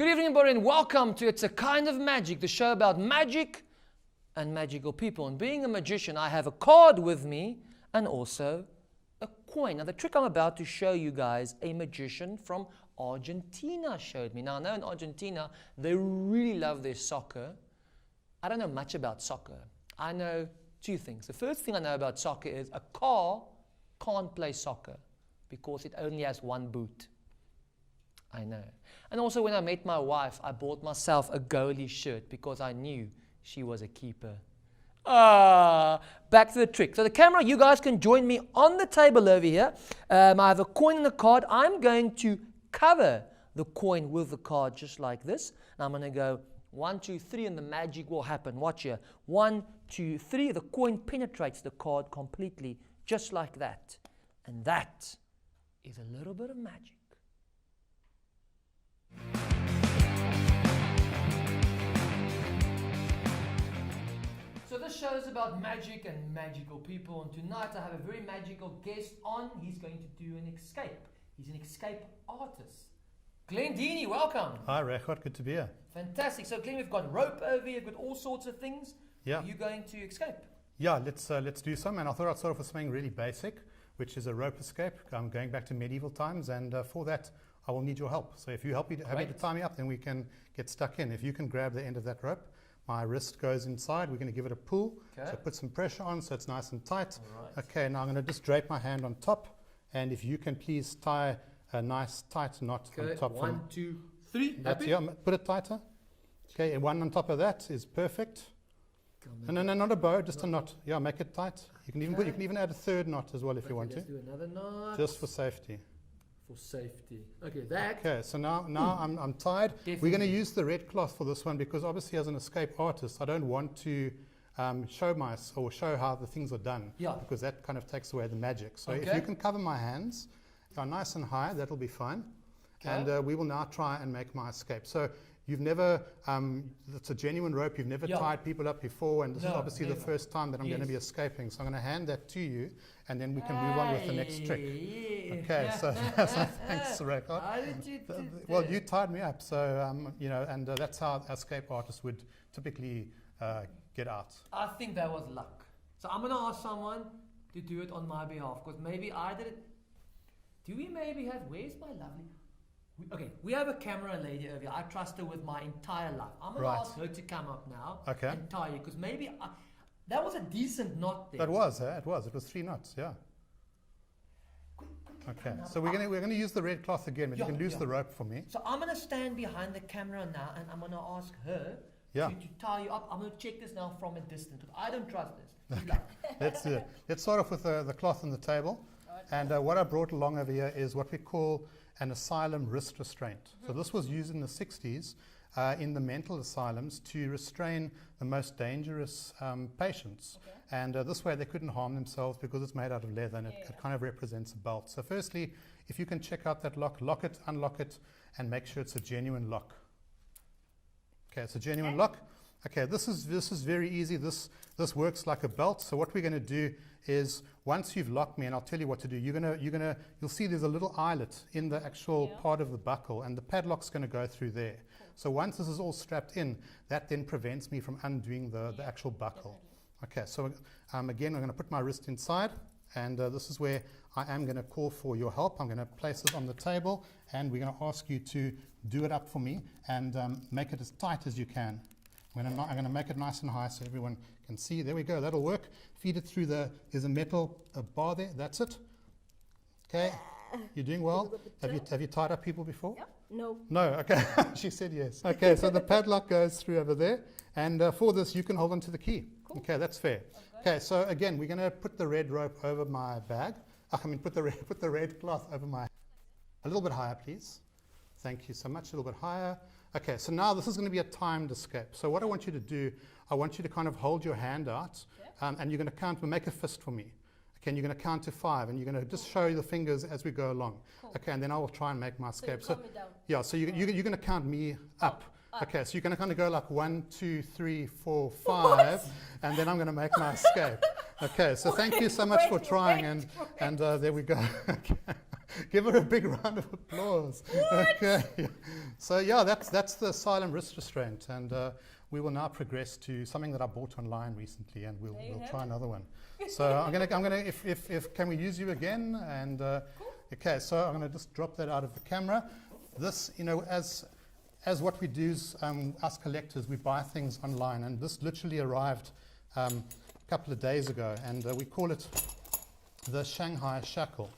Good evening, everybody, and welcome to It's a Kind of Magic, the show about magic and magical people. And being a magician, I have a card with me and also a coin. Now, the trick I'm about to show you guys, a magician from Argentina showed me. Now, I know in Argentina, they really love their soccer. I don't know much about soccer. I know two things. The first thing I know about soccer is a car can't play soccer because it only has one boot. I know. And also when I met my wife, I bought myself a goalie shirt because I knew she was a keeper. Back to the trick. So the camera, you guys can join me on the table over here. I have a coin and a card. I'm going to cover the coin with the card just like this. And I'm going to go 1, 2, 3 and the magic will happen. Watch here. 1, 2, 3. The coin penetrates the card completely just like that. And that is a little bit of magic. So this show is about magic and magical people, and tonight I have a very magical guest on. He's going to do an escape. He's an escape artist. Glendini, welcome. Hi Rechard, good to be here. Fantastic. So Glenn, we've got rope over here, we've got all sorts of things. Yeah. Are you going to escape? Yeah, let's do some, and I thought I'd start off with something really basic, which is a rope escape. I'm going back to medieval times, and for that I will need your help. So if you help me to tie me up, then we can get stuck in. If you can grab the end of that rope, my wrist goes inside. We're going to give it a pull. Okay. So put some pressure on so it's nice and tight. Right. Okay, now I'm going to just drape my hand on top. And if you can please tie a nice tight knot on top. 1, 2, 3. That's, yeah, put it tighter. Okay, and one on top of that is perfect. No, not a bow, just a knot. Yeah, make it tight. You can even you can even add a third knot as well if you want to. Let's do another knot. Just for safety. For safety. Okay, that. Okay, so now I'm tied. Definitely. We're going to use the red cloth for this one because obviously as an escape artist, I don't want to show how the things are done. Yeah. Because that kind of takes away the magic. So if you can cover my hands, nice and high, that'll be fine. Okay. And we will now try and make my escape. So you've never, it's a genuine rope, you've never tied people up before, and this is obviously the first time that I'm going to be escaping. So I'm going to hand that to you, and then we can move on with the next trick. Okay, so thanks, Rechard. How did you do well, you tied me up, so, and that's how escape artists would typically get out. I think that was luck. So I'm going to ask someone to do it on my behalf, because maybe I did it. Do we maybe have, where's my lovely... Okay, we have a camera lady over here. I trust her with my entire life. I'm going to ask her to come up now and tie you, because maybe that was a decent knot there. That was, it was. It was 3 knots, yeah. Okay, so we're going to use the red cloth again, but you can lose the rope for me. So I'm going to stand behind the camera now, and I'm going to ask her to tie you up. I'm going to check this now from a distance, because I don't trust this. Okay. Let's do it. Let's start off with the cloth on the table. And what I brought along over here is what we call an asylum wrist restraint. So this was used in the 60s in the mental asylums to restrain the most dangerous patients. Okay. And this way they couldn't harm themselves because it's made out of leather and it kind of represents a belt. So firstly, if you can check out that lock, lock it, unlock it, and make sure it's a genuine lock. Okay, it's a genuine lock. Okay, this is very easy. This works like a belt. So what we're going to do is once you've locked me, and I'll tell you what to do. You'll see there's a little eyelet in the actual part of the buckle, and the padlock's going to go through there. Cool. So once this is all strapped in, that then prevents me from undoing the actual buckle. Okay, so again, I'm going to put my wrist inside, and this is where I am going to call for your help. I'm going to place it on the table, and we're going to ask you to do it up for me and make it as tight as you can. I'm going to make it nice and high so everyone can see. There we go. That'll work. Feed it through there's a metal bar there. That's it. Okay. You're doing well. Have you tied up people before? Yep. No. No. Okay. She said yes. Okay. So the padlock goes through over there, and for this you can hold onto the key. Cool. Okay. That's fair. Okay. So again, we're going to put the red rope over my bag. Put the red cloth over my. A little bit higher, please. Thank you so much. A little bit higher. Okay, so now this is going to be a timed escape. So what I want you to do, I want you to kind of hold your hand out, and you're going to make a fist for me. Okay, and you're going to count to 5, and you're going to just show the fingers as we go along. Cool. Okay, and then I will try and make my escape. So you count me down. Yeah, so you're going to count me up. Okay, so you're going to kind of go like 1, 2, 3, 4, 5, and then I'm going to make my escape. Okay, so thank you so much for trying, and there we go. Okay. Give her a big round of applause. Okay. So yeah, that's the asylum wrist restraint, and we will now progress to something that I bought online recently, and we'll try another one. So I'm gonna if can we use you again? And okay, so I'm gonna just drop that out of the camera. This, as what we do is us collectors, we buy things online, and this literally arrived a couple of days ago, and we call it the Shanghai shackle.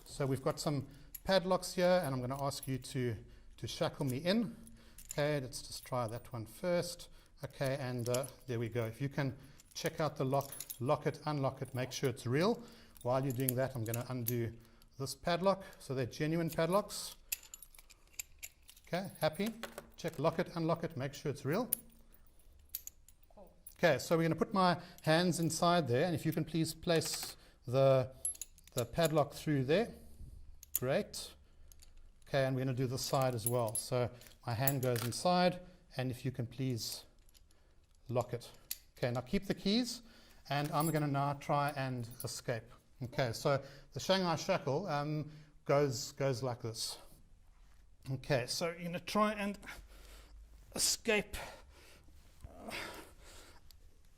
So we've got some padlocks here, and I'm going to ask you to shackle me in. Okay, let's just try that one first. Okay, and there we go. If you can check out the lock it, unlock it, make sure it's real. While you're doing that, I'm going to undo this padlock. So they're genuine padlocks. Okay, happy? Check, lock it, unlock it, make sure it's real. Okay, so we're going to put my hands inside there, and if you can please place the padlock through there. Great. Okay, and we're going to do this side as well. So my hand goes inside, and if you can please lock it. Okay, now keep the keys, and I'm going to now try and escape. Okay, so the Shanghai shackle goes like this. Okay, so you're going to try and escape.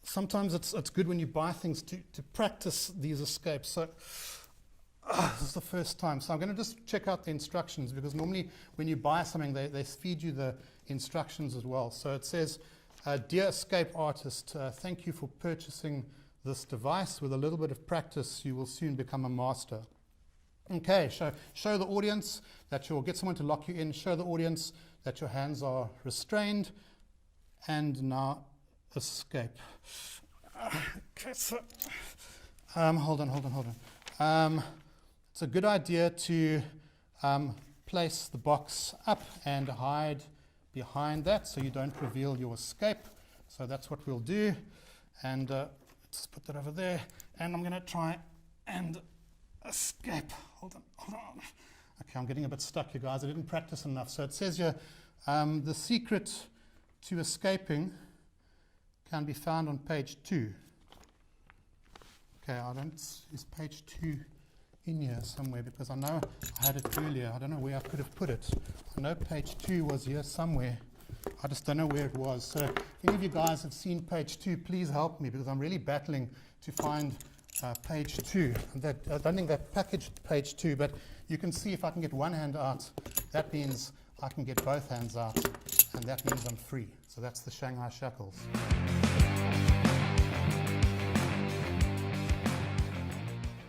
Sometimes it's good when you buy things to practice these escapes. So this is the first time. So I'm going to just check out the instructions, because normally when you buy something, they feed you the instructions as well. So it says, "Dear escape artist, thank you for purchasing this device. With a little bit of practice, you will soon become a master." Okay, show the audience that you'll get someone to lock you in. Show the audience that your hands are restrained. And now escape. Okay, so hold on. It's a good idea to place the box up and hide behind that so you don't reveal your escape. So that's what we'll do. And let's put that over there. And I'm going to try and escape. Hold on. Okay, I'm getting a bit stuck, you guys. I didn't practice enough. So it says here, the secret to escaping can be found on page 2. Okay, is page 2 in here somewhere? Because I know I had it earlier. I don't know where I could have put it. I know page 2 was here somewhere. I just don't know where it was. So if any of you guys have seen page 2, please help me, because I'm really battling to find page 2. I don't think that packaged page 2, but you can see if I can get one hand out, that means I can get both hands out, and that means I'm free. So that's the Shanghai shackles.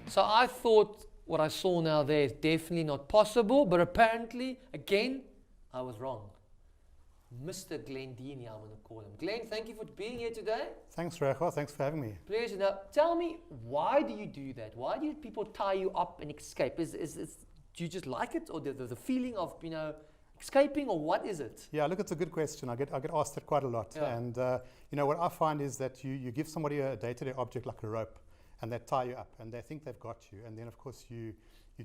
So I thought what I saw now there is definitely not possible, but apparently, again, I was wrong. Mr. Glendini, I'm going to call him. Glenn, thank you for being here today. Thanks, Recha. Thanks for having me. Pleasure. Now, tell me, why do you do that? Why do people tie you up and escape? Do you just like it, or the feeling of, escaping, or what is it? Yeah, look, it's a good question. I get asked that quite a lot. Yeah. And, what I find is that you give somebody a day-to-day object like a rope, and they tie you up, and they think they've got you. And then, of course, you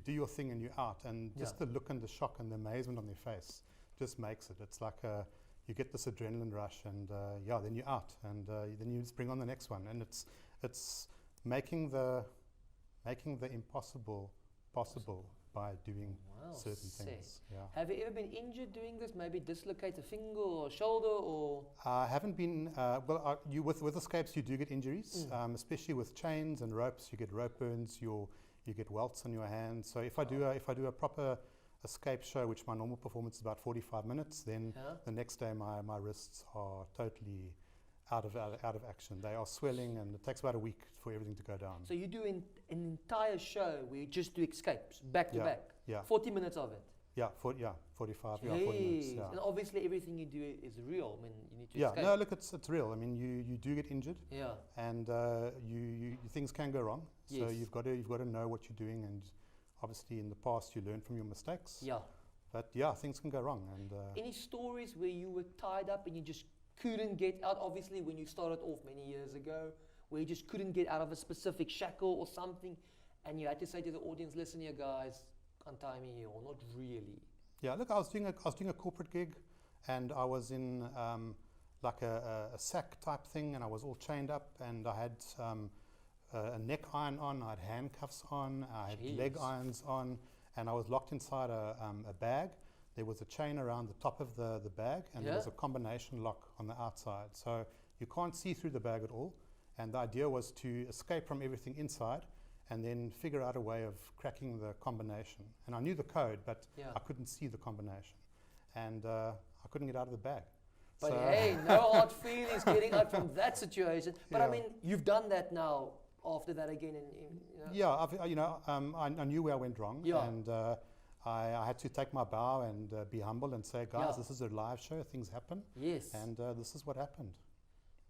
do your thing and you're out. And just the look and the shock and the amazement on their face just makes it. It's like you get this adrenaline rush, and then you're out, and then you just bring on the next one. And it's making the impossible possible by doing certain things. Yeah. Have you ever been injured doing this? Maybe dislocate a finger or shoulder, or? I haven't been. With escapes, you do get injuries, especially with chains and ropes. You get rope burns. You get welts on your hands. So if I do a proper escape show, which my normal performance is about 45 minutes, then the next day my wrists are totally out of action. They are swelling, and it takes about a week for everything to go down. So you do an entire show where you just do escapes back to back. Yeah. 40 minutes of it. Yeah, 45. Jeez. 40 minutes. Yeah. And obviously everything you do is real. I mean, you need to escape. No, look, it's real. I mean, you do get injured. Yeah. And you things can go wrong. Yes. So you've got to know what you're doing, and obviously in the past you learn from your mistakes. Yeah. But things can go wrong. And any stories where you were tied up and you just couldn't get out? Obviously, when you started off many years ago, where you just couldn't get out of a specific shackle or something, and you had to say to the audience, "Listen here, guys, untie me here," or not really. Yeah, look, I was doing a corporate gig, and I was in like a sack type thing, and I was all chained up, and I had a neck iron on, I had handcuffs on, I had leg irons on, and I was locked inside a bag. There was a chain around the top of the bag, and there was a combination lock on the outside. So you can't see through the bag at all. And the idea was to escape from everything inside and then figure out a way of cracking the combination. And I knew the code, but I couldn't see the combination. And I couldn't get out of the bag. But so hey, no hard feelings getting out from that situation. But I mean, you've done that now after that again. I knew where I went wrong. Yeah. And I had to take my bow and be humble and say, guys, this is a live show. Things happen. Yes. And this is what happened.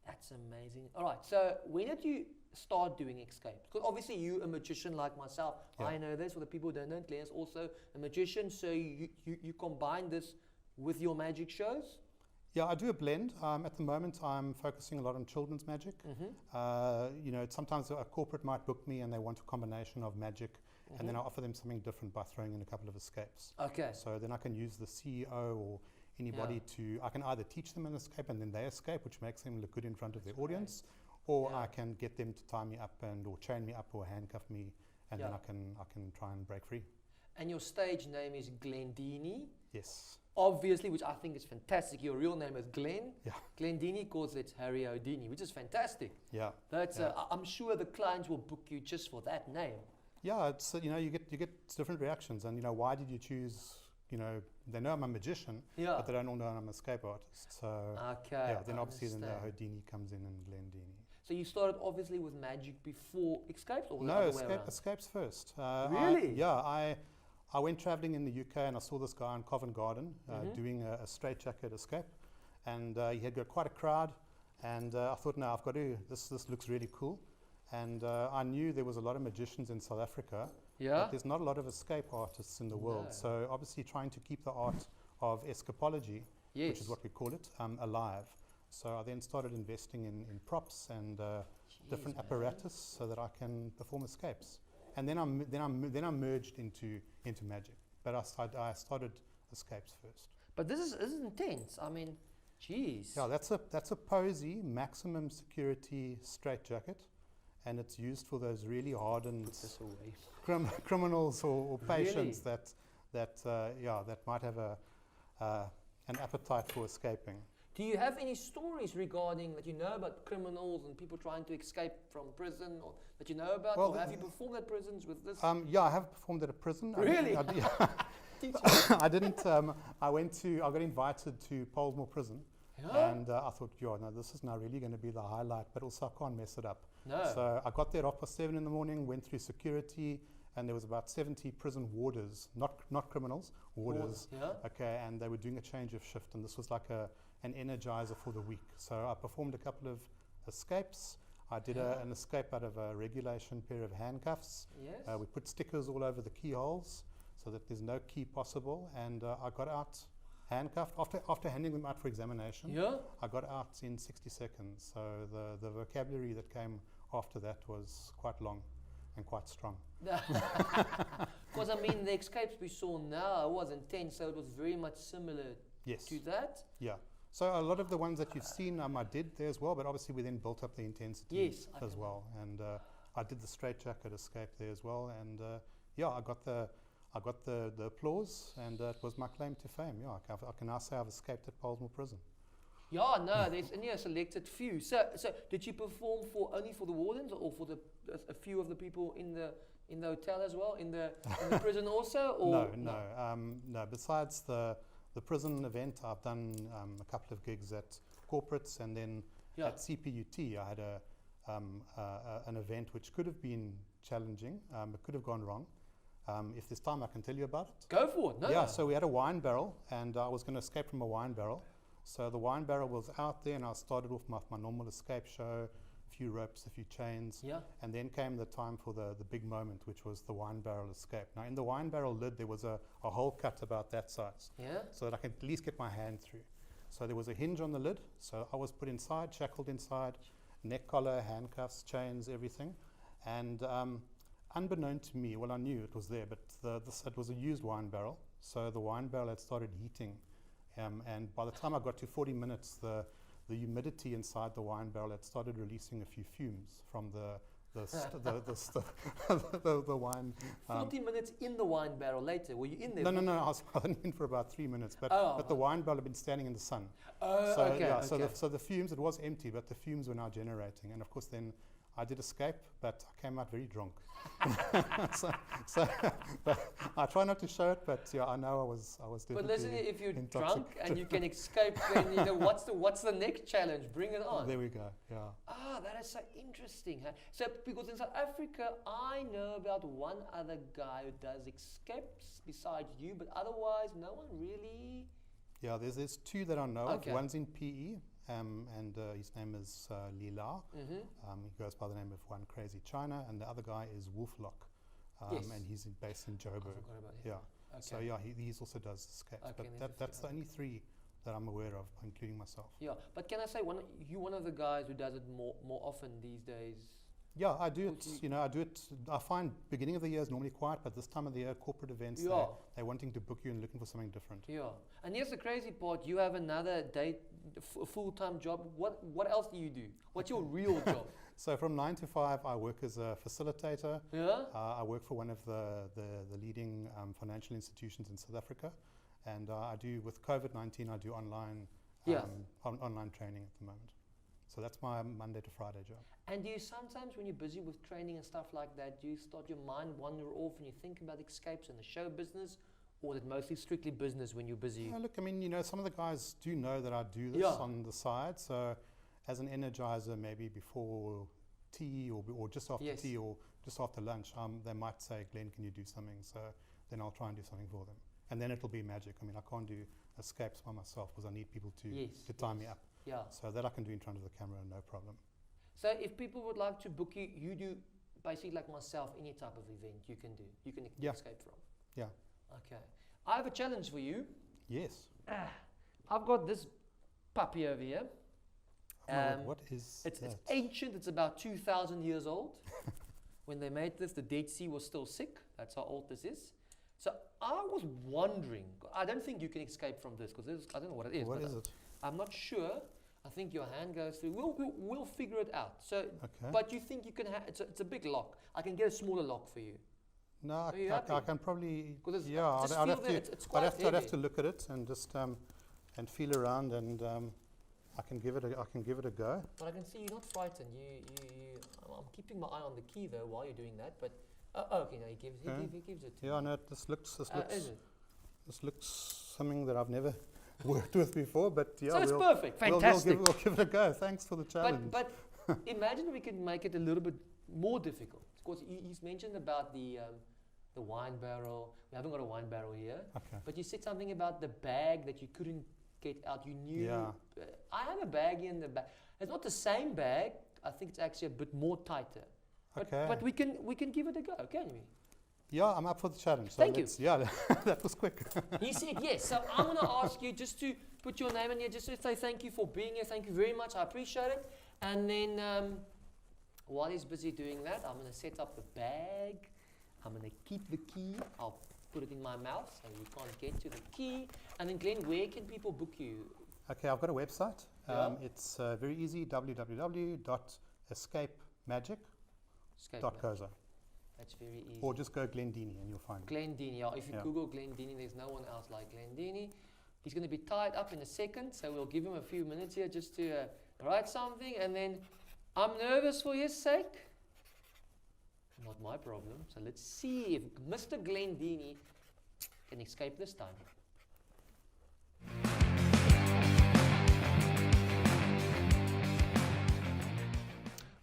That's amazing. All right. So when did you start doing escapes? Because obviously you're a magician like myself. Yeah. I know this. For the people who don't know, Glenn's also a magician. So you combine this with your magic shows? Yeah, I do a blend. At the moment, I'm focusing a lot on children's magic. Sometimes a corporate might book me and they want a combination of magic, and then I offer them something different by throwing in a couple of escapes. Okay. So then I can use the CEO or anybody I can either teach them an escape and then they escape, which makes them look good in front of their audience, or I can get them to tie me up or chain me up or handcuff me, and then I can try and break free. And your stage name is Glendini? Yes. Obviously, which I think is fantastic. Your real name is Glenn. Yeah. Glendini calls it Harry Houdini, which is fantastic. Yeah. That's I'm sure the clients will book you just for that name. Yeah, it's you get different reactions, and why did you choose? They know I'm a magician, but they don't all know I'm an escape artist. So then obviously then the Houdini comes in and Glendini. So you started obviously with magic before escapes, or no, escapes first. Really? I went traveling in the UK and I saw this guy in Covent Garden doing a straitjacket escape, and he had got quite a crowd, and I thought, no, I've got to. This looks really cool, and I knew there was a lot of magicians in South Africa. But there's not a lot of escape artists in the world. So obviously trying to keep the art of escapology, which is what we call it, alive. So I then started investing in props and different apparatus so that I can perform escapes. And then I merged into magic. But I started escapes first. But this is intense. I mean, geez. Yeah, that's a posy maximum security straitjacket. And it's used for those really hardened criminals or patients that might have an appetite for escaping. Do you have any stories regarding that you know about criminals and people trying to escape from prison, or that you know about? Or have you performed at prisons with this? Yeah, I have performed at a prison. Really? I didn't. I got invited to Polesmore Prison. And I thought, this is now really going to be the highlight, but also I can't mess it up. No. So I got there at 7:30 in the morning, went through security, and there was about 70 prison warders, not criminals, warders. Okay, and they were doing a change of shift, and this was like an energizer for the week. So I performed a couple of escapes. I did an escape out of a regulation pair of handcuffs. Yes. We put stickers all over the keyholes so that there's no key possible, and I got out handcuffed. After handing them out for examination, I got out in 60 seconds. So the vocabulary that came after that was quite long and quite strong. Because I mean, the escapes we saw now was intense, so it was very much similar to that. Yeah. So a lot of the ones that you've seen, I did there as well, but obviously we then built up the intensity as well. And I did the straitjacket escape there as well, and I got the applause, and it was my claim to fame. Yeah, I can now say I've escaped at Polesmore Prison. Yeah, no, there's only a selected few. So did you perform only for the wardens, or for a few of the people in the hotel as well, in the prison also? Or no. Besides the prison event, I've done a couple of gigs at corporates, and then at CPUT I had an event which could have been challenging. It could have gone wrong. If there's time, I can tell you about it. Go for it. So we had a wine barrel, and I was going to escape from a wine barrel. So the wine barrel was out there, and I started off my normal escape show, a few ropes, a few chains, and then came the time for the big moment, which was the wine barrel escape. Now, in the wine barrel lid, there was a hole cut about that size, so that I could at least get my hand through. So there was a hinge on the lid, so I was put inside, shackled inside, neck collar, handcuffs, chains, everything, and unbeknown to me, well, I knew it was there, but it was a used wine barrel, so the wine barrel had started heating, and by the time I got to 40 minutes, the humidity inside the wine barrel had started releasing a few fumes from the wine. 40 minutes in the wine barrel later. Were you in there? No. I was in for about 3 minutes, but the wine barrel had been standing in the sun. Oh, So okay. yeah, Okay. so the fumes, it was empty, but the fumes were now generating, and of course then I did escape, but I came out very drunk. But I try not to show it, but yeah, I know I was definitely. But listen, if you're drunk intoxicated. and you can escape, then you know what's the next challenge? Bring it on. There we go. Yeah. Ah, that is so interesting. Huh? So, because in South Africa, I know about one other guy who does escapes besides you, but otherwise, no one really. Yeah, there's two that I know Okay. of. One's in PE, and his name is Lila. Mm-hmm. He goes by the name of One Crazy China, and the other guy is Wolflock, Yes. and he's based in I Joburg. forgot about him. Yeah. Okay. So yeah, he also does escapes, Okay, but then that's the only three that I'm aware of, including myself. Yeah, but can I say one of the guys who does it more often these days? Yeah, I do Would it. I do it. I find beginning of the year is normally quiet, but this time of the year, corporate events, Yeah. they're wanting to book you and looking for something different. Yeah, and here's the crazy part: you have another full-time job. What else do you do? What's your real job? So from 9 to 5, I work as a facilitator. Yeah. I work for one of the leading financial institutions in South Africa, and I do, with COVID-19, I do online Yeah. online training at the moment. So that's my Monday to Friday job. And do you sometimes, when you're busy with training and stuff like that, do you start your mind wander off and you think about escapes and the show business, or is it mostly strictly business when you're busy? Yeah, look, I mean, some of the guys do know that I do this Yeah. on the side. So as an energizer, maybe before tea or just after Yes. tea or just after lunch, they might say, Glenn, can you do something? So then I'll try and do something for them. And then it'll be magic. I mean, I can't do escapes by myself because I need people to tie me up. Yeah. So that I can do in front of the camera, no problem. So if people would like to book you, you do basically like myself, any type of event you can do, you can Yeah. escape from. Yeah. Okay. I have a challenge for you. Yes. I've got this puppy over here. What is It's that? ancient. It's about 2,000 years old. When they made this, the Dead Sea was still sick. That's how old this is. So I was wondering. I don't think you can escape from this because I don't know what it is. What but is it? I'm not sure. I think your hand goes through. We'll figure it out. So, Okay. but you think you can? It's a big lock. I can get a smaller lock for you. No, Are you I happy? can probably. 'Cause it's- Yeah, just I'd feel have that to. it's I'd quite have to heavy. look at it and just and feel around, and I can give it a go. But I can see you're not frightened. I'm keeping my eye on the key though while you're doing that. But okay, no, he gives it to Yeah, me. no, this looks Is it? this looks something that I've never worked with before, but yeah, So it's we'll, perfect. Fantastic. We'll give it a go. Thanks for the challenge. But imagine we could make it a little bit more difficult. Of course, he's mentioned about the wine barrel. We haven't got a wine barrel here. Okay. But you said something about the bag that you couldn't get out. You knew. Yeah. I have a bag in the bag. It's not the same bag. I think it's actually a bit more tighter. Okay. But we can give it a go, can we? Yeah, I'm up for the challenge. So Thank you. Yeah, that was quick. He said yes. So I'm going to ask you just to put your name in here, just to say thank you for being here. Thank you very much. I appreciate it. And then while he's busy doing that, I'm going to set up the bag. I'm going to keep the key. I'll put it in my mouth so you can't get to the key. And then Glenn, where can people book you? Okay, I've got a website. Yeah. It's very easy, www.escapemagic.co.za. That's very easy. Or just go Glendini and you'll find it. Glendini. Yeah, if you Yeah. Google Glendini, there's no one else like Glendini. He's going to be tied up in a second, so we'll give him a few minutes here just to write something. And then I'm nervous for his sake. Not my problem. So let's see if Mr. Glendini can escape this time.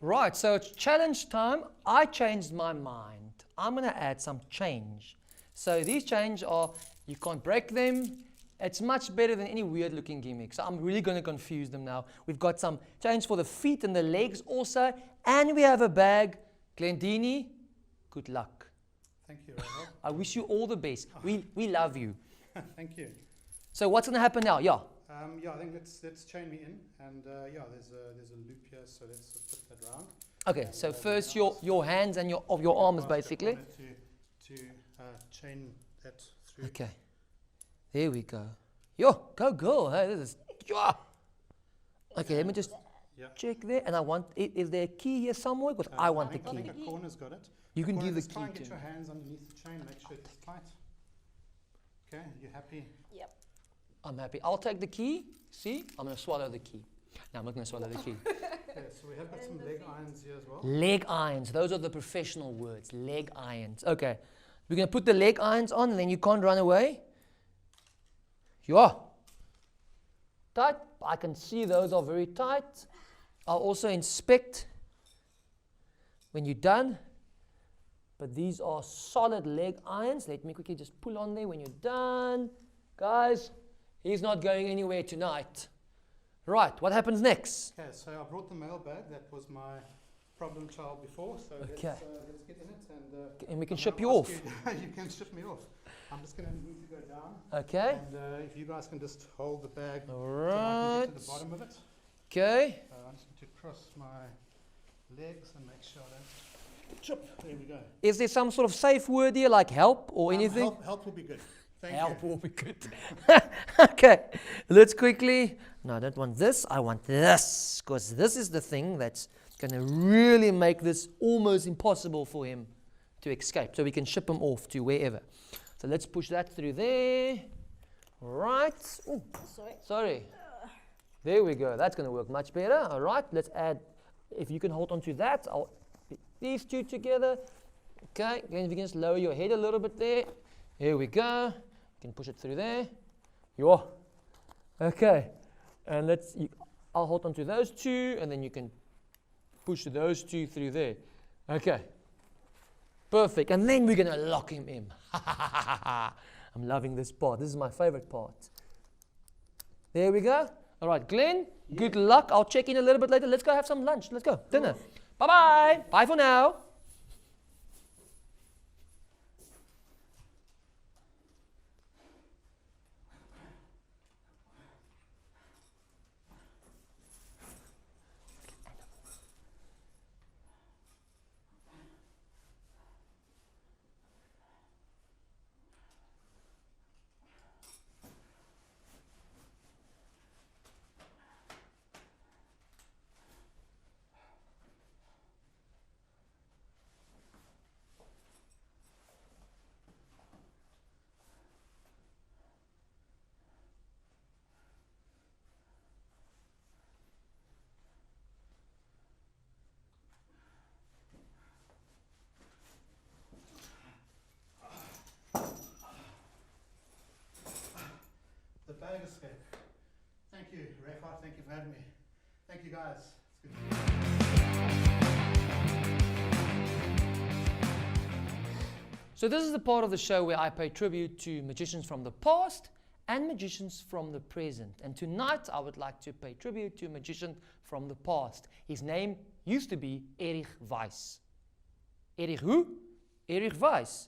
Right, so it's challenge time. I changed my mind. I'm going to add some change. So these change are, you can't break them. It's much better than any weird looking gimmick. So I'm really going to confuse them now. We've got some change for the feet and the legs also. And we have a bag. Glendini, good luck. Thank you, Rahul. I wish you all the best. We love you. Thank you. So what's going to happen now? Yeah. Yeah, I think let's chain me in, and yeah, there's a loop here, so let's put that round. Okay, And, so first your hands and your arms basically. To chain that through. Okay. There we go. Yo, go girl. Hey, this is. Yeah. Okay, let me just. Yeah. Check there. And I want, is there a key here somewhere? Because I want the I key. think a corner's got it. You can give the Just try and key get to your me. hands underneath the chain, make sure it's tight. Okay, you happy? Yep. I'm happy. I'll take the key. See? I'm going to swallow the key. No, I'm not going to swallow the key. Okay, so we have got some leg irons here as well. Leg irons. Those are the professional words. Leg irons. Okay. We're going to put the leg irons on, and then you can't run away. Yeah. Tight. I can see those are very tight. I'll also inspect when you're done. But these are solid leg irons. Let me quickly just pull on there when you're done. Guys, he's not going anywhere tonight. Right, what happens next? Okay, so I brought the mail bag. That was my problem child before. So Okay. let's get in it. And we can I'm ship gonna you off. ask you can ship me off. I'm just going to need to go down. Okay. And if you guys can just hold the bag All so I can right. get to the bottom of it. Okay. I just need to cross my legs and make sure I don't chip. There we go. Is there some sort of safe word here, like help or anything? Help will be good. Thank Help you. will be good. Okay, let's quickly. No, I don't want this. I want this, because this is the thing that's going to really make this almost impossible for him to escape. So we can ship him off to wherever. So let's push that through there. Right. Ooh, Sorry. sorry. There we go. That's going to work much better. All right. Let's add. If you can hold on to that, I'll put these two together. Okay. Again, if you can just lower your head a little bit there. Here we go. You can push it through there. Yo. Okay. And I'll hold on to those two, and then you can push those two through there. Okay. Perfect. And then we're going to lock him in. I'm loving this part. This is my favorite part. There we go. All right, Glenn, good luck. I'll check in a little bit later. Let's go have some lunch. Let's go. Dinner. Bye-bye. Bye for now. The bag escape. Thank you, Rekha. Thank you for having me. Thank you, guys. It's good to So this is the part of the show where I pay tribute to magicians from the past and magicians from the present. And tonight I would like to pay tribute to a magician from the past. His name used to be Erich Weiss. Erich who? Erich Weiss.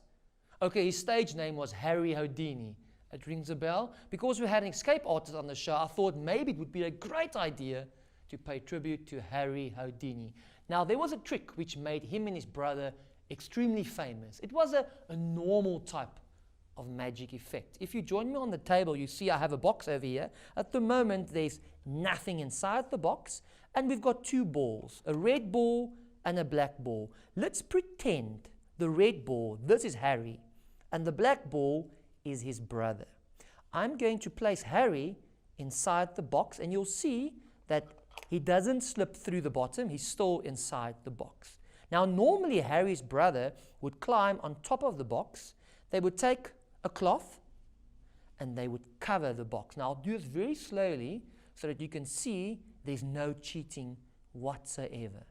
Okay, his stage name was Harry Houdini. It rings a bell. Because we had an escape artist on the show, I thought maybe it would be a great idea to pay tribute to Harry Houdini. Now, there was a trick which made him and his brother extremely famous. It was a normal type of magic effect. If you join me on the table, you see I have a box over here. At the moment, there's nothing inside the box, and we've got two balls, a red ball and a black ball. Let's pretend the red ball, this is Harry, and the black ball is his brother. I'm going to place Harry inside the box, and you'll see that he doesn't slip through the bottom. He's still inside the box. Now, normally Harry's brother would climb on top of the box. They would take a cloth and they would cover the box. Now, I'll do this very slowly so that you can see there's no cheating whatsoever.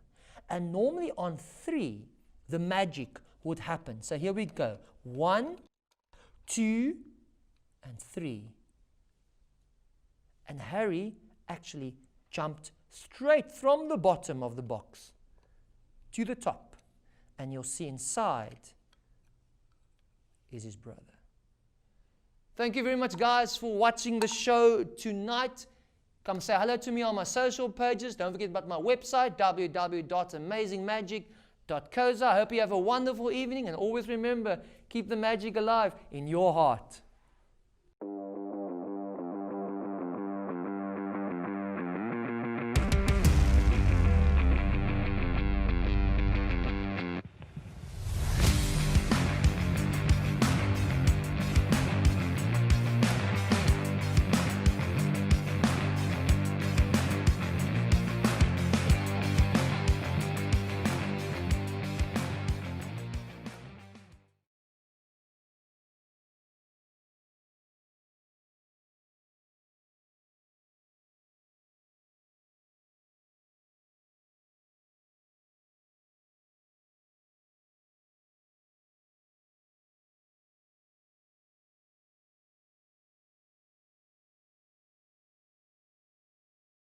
And normally on 3, the magic would happen. So here we go. 1, 2, and 3. And Harry actually jumped straight from the bottom of the box to the top. And you'll see inside is his brother. Thank you very much, guys, for watching the show tonight. Come say hello to me on my social pages. Don't forget about my website, www.amazingmagic.co.za. I hope you have a wonderful evening, and always remember, keep the magic alive in your heart.